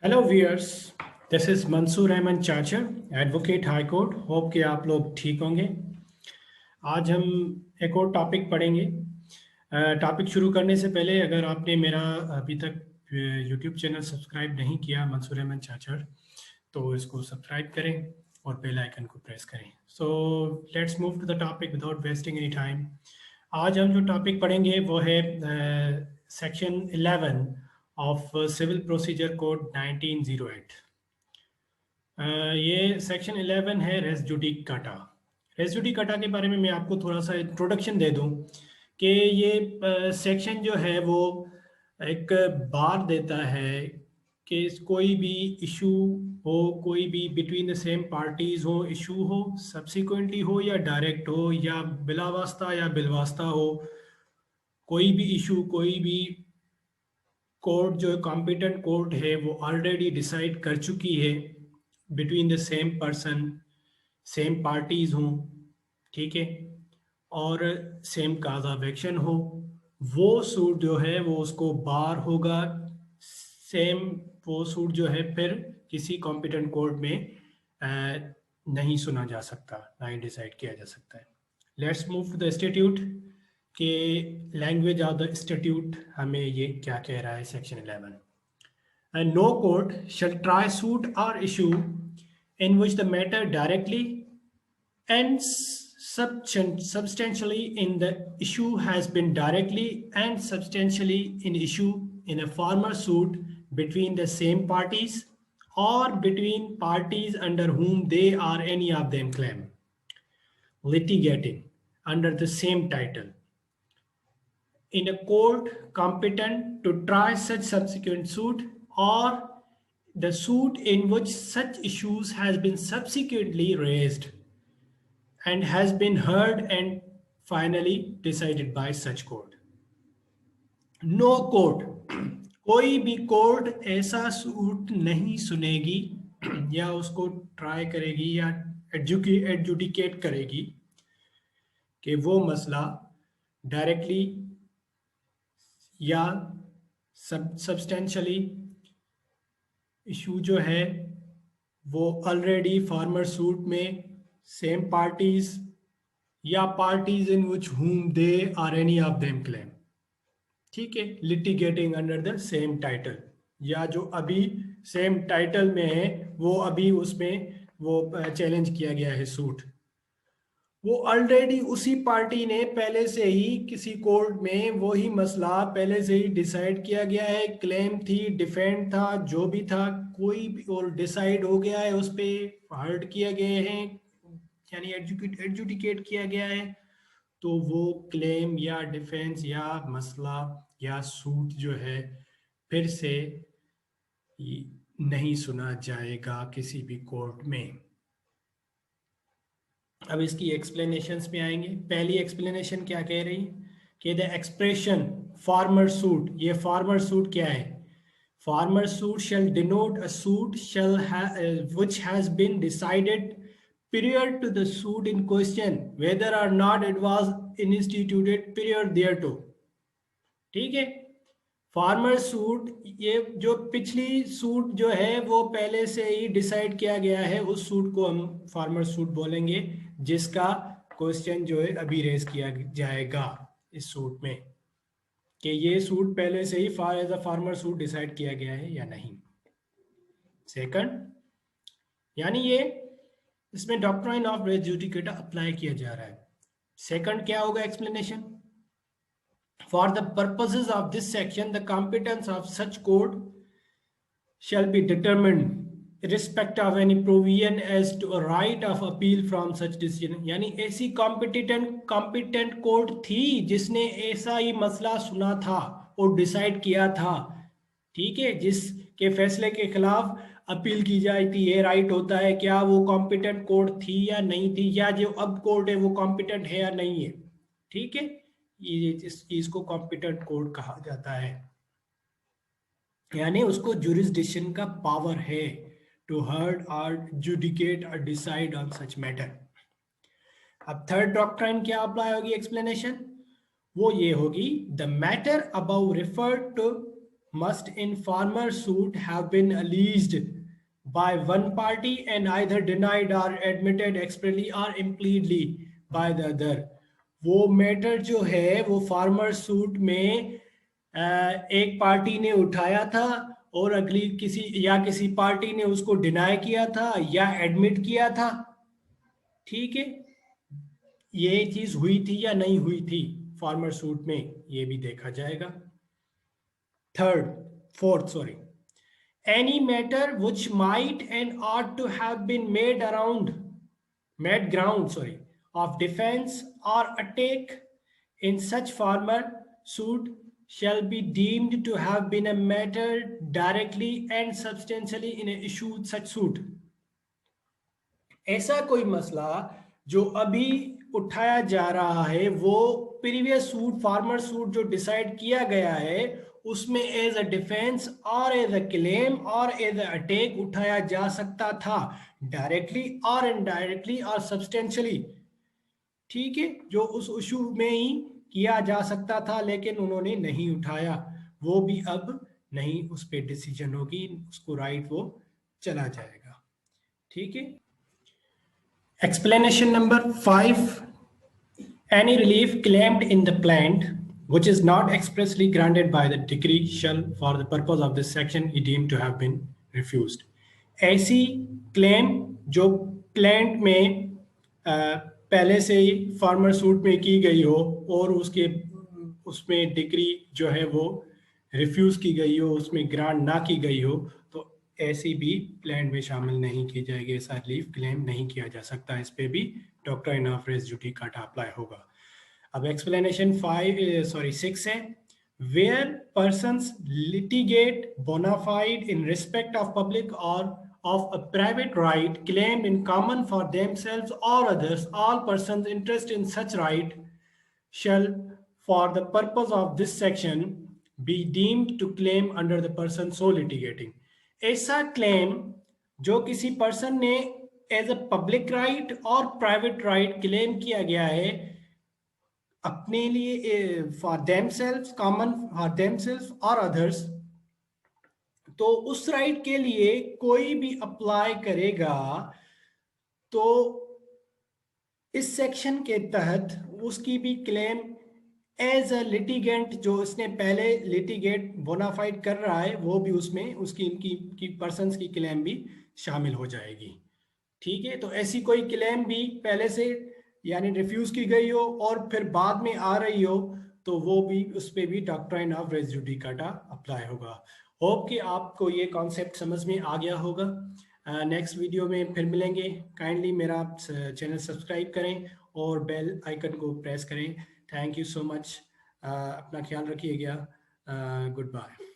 Hello viewers, this is Mansoor Ahmad Chacha, advocate high court. Hope कि आप लोग ठीक होंगे। आज हम एक और टॉपिक पढ़ेंगे। टॉपिक शुरू करने से पहले अगर आपने मेरा अभी तक यूट्यूब चैनल सब्सक्राइब नहीं किया मंसूर अहमद चाचा, तो इसको सब्सक्राइब करें और बेल आइकन को प्रेस करें। So let's move to the topic without wasting any time. आज हम जो टॉपिक पढ़ेंगे वो है section 11 of civil procedure code 1908। ये सेक्शन 11 है रेस जुडिकाटा। रेस जुडिकाटा के बारे में मैं आपको थोड़ा सा इंट्रोडक्शन दे दूं कि ये सेक्शन जो है वो एक बार देता है कि कोई भी इशू हो, कोई भी बिटवीन द सेम पार्टीज हो, इशू हो, सब्सिक्वेंटली हो या डायरेक्ट हो या बिलावास्ता या बिलवास्ता हो, कोई भी इशू, कोई भी कोर्ट जो कॉम्पिटेंट कोर्ट है वो ऑलरेडी डिसाइड कर चुकी है between the same person, same parties हों, ठीक है, और सेम काज ऑफ एक्शन हो, वो सूट जो है वो उसको बार होगा। सेम वो सूट जो है फिर किसी कॉम्पिटेंट कोर्ट में नहीं सुना जा सकता, ना ही डिसाइड किया जा सकता है। Let's move to the institute के लैंग्वेज ऑफ द इंस्टीट्यूट हमें ये क्या कह रहा है section 11। And no court shall try suit or issue in which the matter directly and substantially in the issue has been directly and substantially in issue in a former suit between the same parties or between parties under whom they or any of them claim litigating under the same title in a court competent to try such subsequent suit or the suit in which such issues has been subsequently raised and has been heard and finally decided by such court. No court, कोई भी court ऐसा suit नहीं सुनेगी या उसको try करेगी या adjudicate करेगी कि वो मसला डायरेक्टली या सब्सटेंशियली इशू जो है वो ऑलरेडी फार्मर सूट में सेम पार्टीज या parties in which whom they are any of them claim, ठीक है, litigating under the same title, या जो अभी सेम टाइटल में है वो अभी उसमें वो चैलेंज किया गया है सूट, वो ऑलरेडी उसी पार्टी ने पहले से ही किसी कोर्ट में वही मसला पहले से ही डिसाइड किया गया है, क्लेम थी, डिफेंड था, जो भी था, कोई भी और डिसाइड हो गया है, उस पर हर्ड किया गए हैं, यानी एडजुडिकेट किया गया है, तो वो क्लेम या डिफेंस या मसला या सूट जो है फिर से नहीं सुना जाएगा किसी भी कोर्ट में। अब इसकी एक्सप्लेनेशंस में आएंगे। पहली एक्सप्लेनेशन क्या कह रही कि द एक्सप्रेशन फार्मर सूट, ये फार्मर सूट क्या है? Farmer suit shall denote a suit which has been decided prior to the suit in question whether or not it was instituted prior thereto, ठीक है। Farmer suit, ये जो पिछली suit जो है वो पहले से ही डिसाइड किया गया है, उस सूट को हम फार्मर सूट बोलेंगे जिसका क्वेश्चन जो है अभी रेज किया जाएगा इस सूट में कि ये सूट पहले से ही as a former suit decide किया गया है या नहीं। सेकंड, यानी ये इसमें doctrine of res judicata apply किया जा रहा है। सेकंड क्या होगा explanation? For the purposes of this section, the competence of such court shall be determined irrespective of any provision as to a right of appeal from such decision। यानी ऐसी competent court थी जिसने ऐसा ही मसला सुना था और डिसाइड किया था, ठीक है, जिसके फैसले के खिलाफ अपील की जाती है, राइट होता है, क्या वो कॉम्पिटेंट कोर्ट थी या नहीं थी, या जो अब कोर्ट है वो कॉम्पिटेंट है या नहीं है, ठीक है, इसको कॉम्पिटेंट कोर्ट कहा जाता है, यानी उसको जुरिसडिक्शन का पावर है टू हर्ड और जुडिकेट और डिसाइड ऑन सच मैटर। अब थर्ड डॉक्ट्राइन क्या अप्लाई होगी एक्सप्लेनेशन? वो ये होगी, the matter above referred to must in farmer suit have been alleged by one party and either denied or admitted expressly or implicitly by the other. वो matter जो है वो farmer suit में एक पार्टी ने उठाया था और अगली किसी पार्टी ने उसको डिनाई किया था या एडमिट किया था। ठीक है, ये चीज हुई थी या नहीं हुई थी फार्मर सूट में, ये भी देखा जाएगा। Fourth, any matter which might and ought to have been made ground of defense or attack in such farmer suit shall be deemed to have been a matter directly and substantially in a issued such suit. ऐसा कोई मसला जो अभी उठाया जा रहा है वो प्रीवियस सूट फार्मर सूट जो डिसाइड किया गया है उसमें एज अ डिफेंस और एज अ क्लेम और एज अ अटैक उठाया जा सकता था, डायरेक्टली और इनडायरेक्टली और सब्सटेंशियली। ठीक है, जो उस इशू में ही किया जा सकता था लेकिन उन्होंने नहीं उठाया, वो भी अब नहीं उस पर डिसीजन होगी, उसको राइट वो चला जाएगा। ठीक है, explanation number 5, any relief claimed in the plaint which is not expressly granted by the decree shall for the purpose of this section be deemed to have been refused. ऐसी claim जो plant में पहले से ही farmer suit में की गई हो और उसमें डिक्री जो है वो रिफ्यूज की गई हो, उसमें ग्रांट ना की गई हो, तो ऐसी भी प्लान में शामिल नहीं की जाएगी, ऐसा रिलीफ क्लेम नहीं किया जा सकता। इस पे भी doctrine of res judicata apply होगा। अब एक्सप्लेनेशन 6 है, where persons litigate bona fide in respect of public और of a private right claimed in common for themselves or others, all persons interested in such right shall for the purpose of this section be deemed to claim under the person so litigating. ऐसा claim जो किसी person ने as a public right और private right claim किया गया है अपने लिए, for themselves, common for themselves और अदर्स, तो उस राइट के लिए कोई भी अप्लाई करेगा तो इस सेक्शन के तहत उसकी भी क्लेम एज अ लिटिगेंट, जो इसने पहले लिटिगेट बोनाफाइड कर रहा है वो भी उसमें उसकी इनकी पर्सन्स की क्लेम भी शामिल हो जाएगी। ठीक है, तो ऐसी कोई क्लेम भी पहले से यानी रिफ्यूज की गई हो और फिर बाद में आ रही हो तो वो भी उस पर भी doctrine of res judicata apply होगा। होप कि आपको ये कॉन्सेप्ट समझ में आ गया होगा। नेक्स्ट वीडियो में फिर मिलेंगे। काइंडली मेरा चैनल सब्सक्राइब करें और बेल आइकन को प्रेस करें। Thank you so much. अपना ख्याल रखिएगा। Good bye.